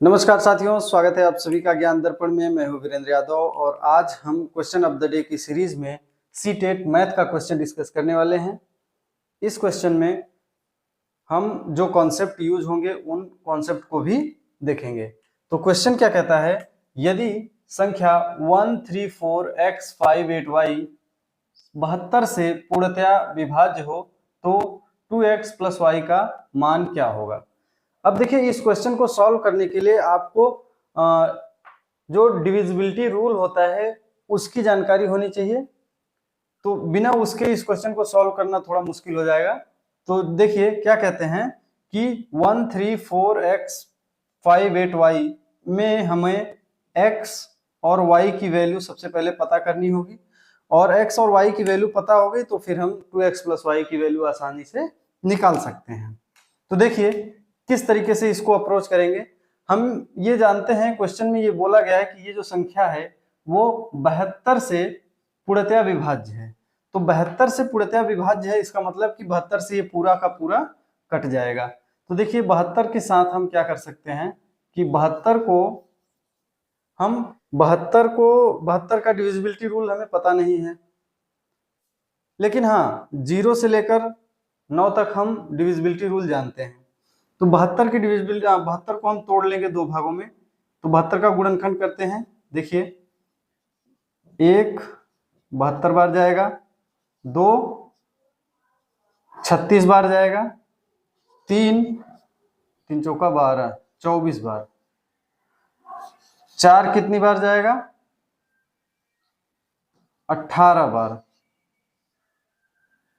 नमस्कार साथियों, स्वागत है आप सभी का ज्ञान दर्पण में। मैं हूं वीरेंद्र यादव और आज हम क्वेश्चन ऑफ द डे की सीरीज में सीटेट मैथ का क्वेश्चन डिस्कस करने वाले हैं। इस क्वेश्चन में हम जो कॉन्सेप्ट यूज होंगे उन कॉन्सेप्ट को भी देखेंगे। तो क्वेश्चन क्या कहता है, यदि संख्या 134x58y 72 से पूर्णतया विभाज्य हो तो 2x + y का मान क्या होगा। अब देखिए, इस क्वेश्चन को सॉल्व करने के लिए आपको जो डिविजिबिलिटी रूल होता है उसकी जानकारी होनी चाहिए। तो बिना उसके इस क्वेश्चन को सॉल्व करना थोड़ा मुश्किल हो जाएगा। तो देखिए क्या कहते हैं कि 134x58y में हमें x और y की वैल्यू सबसे पहले पता करनी होगी, और x और y की वैल्यू पता हो गई तो फिर हम 2x + y की वैल्यू आसानी से निकाल सकते हैं। तो देखिए किस तरीके से इसको अप्रोच करेंगे। हम ये जानते हैं, क्वेश्चन में ये बोला गया है कि ये जो संख्या है वो 72 से पूर्णतया विभाज्य है। तो 72 से पूर्णतया विभाज्य है, इसका मतलब कि 72 से ये पूरा का पूरा कट जाएगा। तो देखिए 72 के साथ हम क्या कर सकते हैं कि 72 का डिविजिबिलिटी रूल हमें पता नहीं है, लेकिन हाँ 0 से लेकर 9 तक हम डिविजिबिलिटी रूल जानते हैं। तो 72 की डिविजिबिलिटी 72 को हम तोड़ लेंगे दो भागों में। तो 72 का गुणनखंड करते हैं। देखिए 1 72 बार जाएगा, 2 36 बार जाएगा, 3 3 चौका 12 24 बार, 4 कितनी बार जाएगा 18 बार,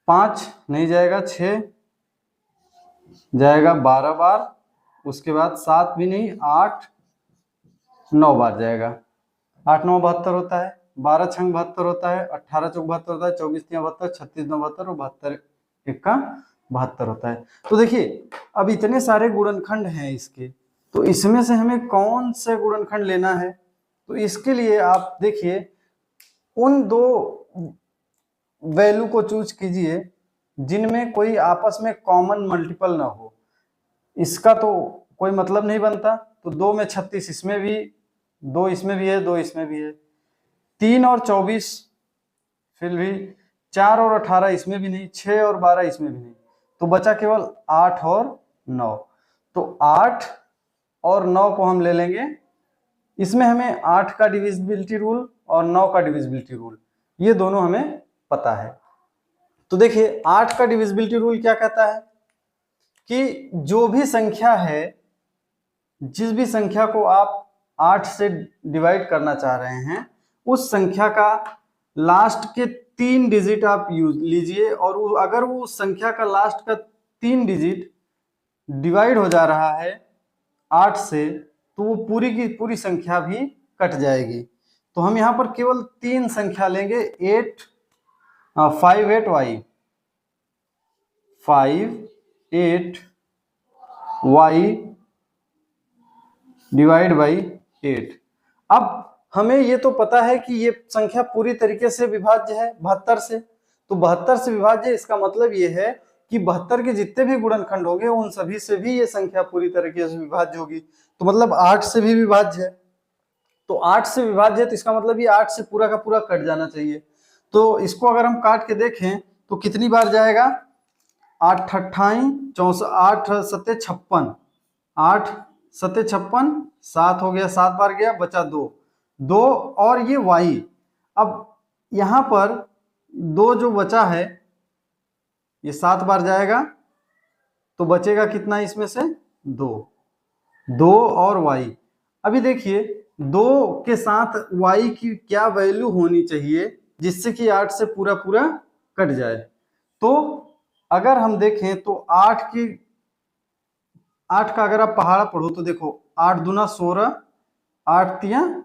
5 नहीं जाएगा, 6 जाएगा 12 बार, उसके बाद 7 भी नहीं 8 9 बार जाएगा। 8 9 72 होता है, 12 6 72 होता है, 18 चौक 72 होता है, 24 3 72, 36 9 72 और 72 1 का 72 होता है। तो देखिए अब इतने सारे गुणनखंड हैं इसके, तो इसमें से हमें कौन से गुणनखंड लेना है। तो इसके लिए आप देखिए उन दो वैल्यू को चूज कीजिए जिनमें कोई आपस में कॉमन मल्टीपल ना हो। इसका तो कोई मतलब नहीं बनता। तो 2 में 36 इसमें भी, 2 इसमें भी है, 2 इसमें भी है, 3 और 24 फिर भी, 4 और 18 इसमें भी नहीं, 6 और 12 इसमें भी नहीं, तो बचा केवल 8 और 9। तो 8 और 9 को हम ले लेंगे। इसमें हमें 8 का डिविजिबिलिटी रूल और 9 का डिविजिबिलिटी रूल ये दोनों हमें पता है। तो देखिए 8 का डिविजिबिलिटी रूल क्या कहता है कि जो भी संख्या है, जिस भी संख्या को आप 8 से डिवाइड करना चाह रहे हैं, उस संख्या का लास्ट के 3 डिजिट आप यूज लीजिए, और अगर वो संख्या का लास्ट का 3 डिजिट डिवाइड हो जा रहा है 8 से, तो वो पूरी की पूरी संख्या भी कट जाएगी। तो हम यहाँ पर केवल 3 संख्या लेंगे, 58y 58y डिवाइड बाई 8। अब हमें ये तो पता है कि ये संख्या पूरी तरीके से विभाज्य है 72 से। तो 72 से विभाज्य, इसका मतलब ये है कि 72 के जितने भी गुणनखंड होंगे उन सभी से भी ये संख्या पूरी तरीके से विभाज्य होगी। तो मतलब 8 से भी विभाज्य है। तो 8 से विभाज्य है तो इसका मतलब ये 8 से पूरा का पूरा कट जाना चाहिए। तो इसको अगर हम काट के देखें तो कितनी बार जाएगा, 8 अट्ठाई 64, 8 सत्ते 56, 8 सत्ते 56, 7 हो गया, 7 बार गया, बचा 2 और ये y। अब यहाँ पर 2 जो बचा है ये 7 बार जाएगा, तो बचेगा कितना इसमें से 2 और y। अभी देखिए 2 के साथ y की क्या वैल्यू होनी चाहिए जिससे कि 8 से पूरा पूरा कट जाए। तो अगर हम देखें तो 8 का अगर आप पहाड़ा पढ़ो तो देखो 8 दूना 16, 8 तिया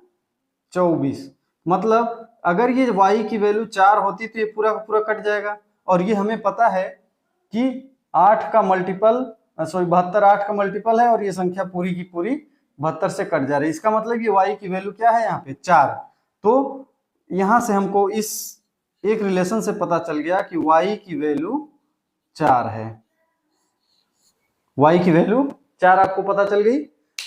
24, मतलब अगर ये y की वैल्यू 4 होती तो ये पूरा का पूरा कट जाएगा। और ये हमें पता है कि 8 का मल्टीपल 72 8 का मल्टीपल है, और ये संख्या पूरी की पूरी 72 से कट जा रही है। इसका मतलब ये y की वैल्यू क्या है यहाँ पे 4। तो यहाँ से हमको इस एक रिलेशन से पता चल गया कि y की वैल्यू 4 है। y की वैल्यू 4 आपको पता चल गई।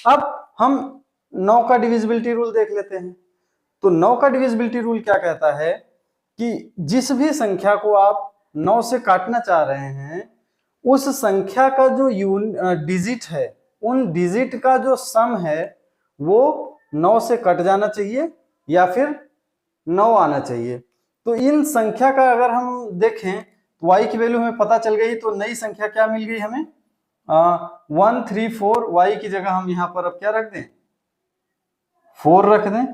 अब हम 9 का डिविजिबिलिटी रूल देख लेते हैं। तो 9 का डिविजिबिलिटी रूल क्या कहता है कि जिस भी संख्या को आप 9 से काटना चाह रहे हैं, उस संख्या का जो डिजिट है, उन डिजिट का जो सम है वो 9 से कट जाना चाहिए या फिर 9 आना चाहिए। तो इन संख्या का अगर हम देखें तो y की वैल्यू हमें पता चल गई, तो नई संख्या क्या मिल गई हमें 134। y की जगह हम यहाँ पर अब क्या रख दें, 4 रख दें।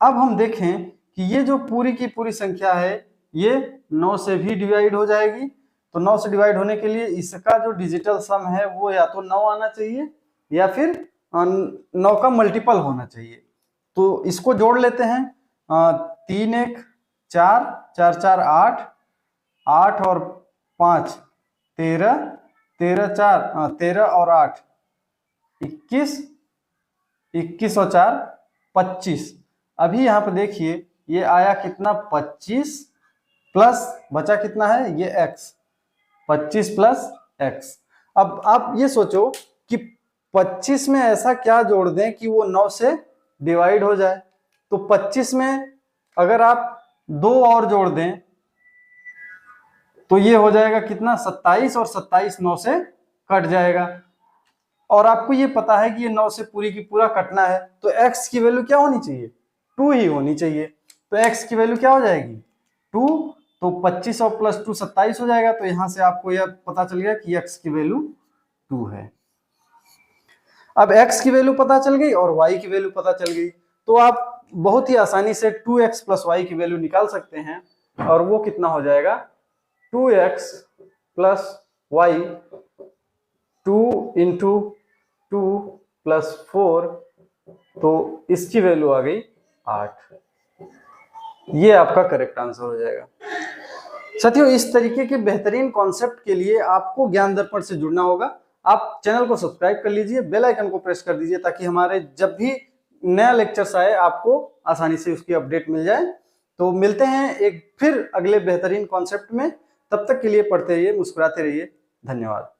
अब हम देखें कि ये जो पूरी की पूरी संख्या है ये 9 से भी डिवाइड हो जाएगी। तो 9 से डिवाइड होने के लिए इसका जो डिजिटल सम है वो या तो 9 आना चाहिए या फिर 9 का मल्टीपल होना चाहिए। तो इसको जोड़ लेते हैं, 3 1 4, 4 4 8, 8 और 5 13, 13 4 13 और 8 21, 21 और 4 25। अभी यहाँ पे देखिए ये आया कितना 25 प्लस बचा कितना है ये x, 25 प्लस x। अब आप ये सोचो कि 25 में ऐसा क्या जोड़ दें कि वो 9 से डिवाइड हो जाए। तो 25 में अगर आप 2 और जोड़ दें तो ये हो जाएगा कितना 27, और 27 9 से कट जाएगा। और आपको ये पता है कि ये 9 से पूरी की पूरा कटना है, तो x की वैल्यू क्या होनी चाहिए, 2 ही होनी चाहिए। तो x की वैल्यू क्या हो जाएगी 2, तो 25 और प्लस 2 27 हो जाएगा। तो यहां से आपको यह पता चल गया कि x की वैल्यू 2 है। अब x की वैल्यू पता चल गई और y की वैल्यू पता चल गई, तो आप बहुत ही आसानी से 2x प्लस y की वैल्यू निकाल सकते हैं। और वो कितना हो जाएगा 2x plus y, 2 into 2 plus 4, तो इसकी वैल्यू आ गई 8। ये आपका करेक्ट आंसर हो जाएगा। साथियों, इस तरीके के बेहतरीन कॉन्सेप्ट के लिए आपको ज्ञान दर्पण से जुड़ना होगा। आप चैनल को सब्सक्राइब कर लीजिए, बेल आइकन को प्रेस कर दीजिए ताकि हमारे जब भी नया लेक्चर्स आए आपको आसानी से उसकी अपडेट मिल जाए। तो मिलते हैं एक फिर अगले बेहतरीन कॉन्सेप्ट में। तब तक के लिए पढ़ते रहिए, मुस्कुराते रहिए। धन्यवाद।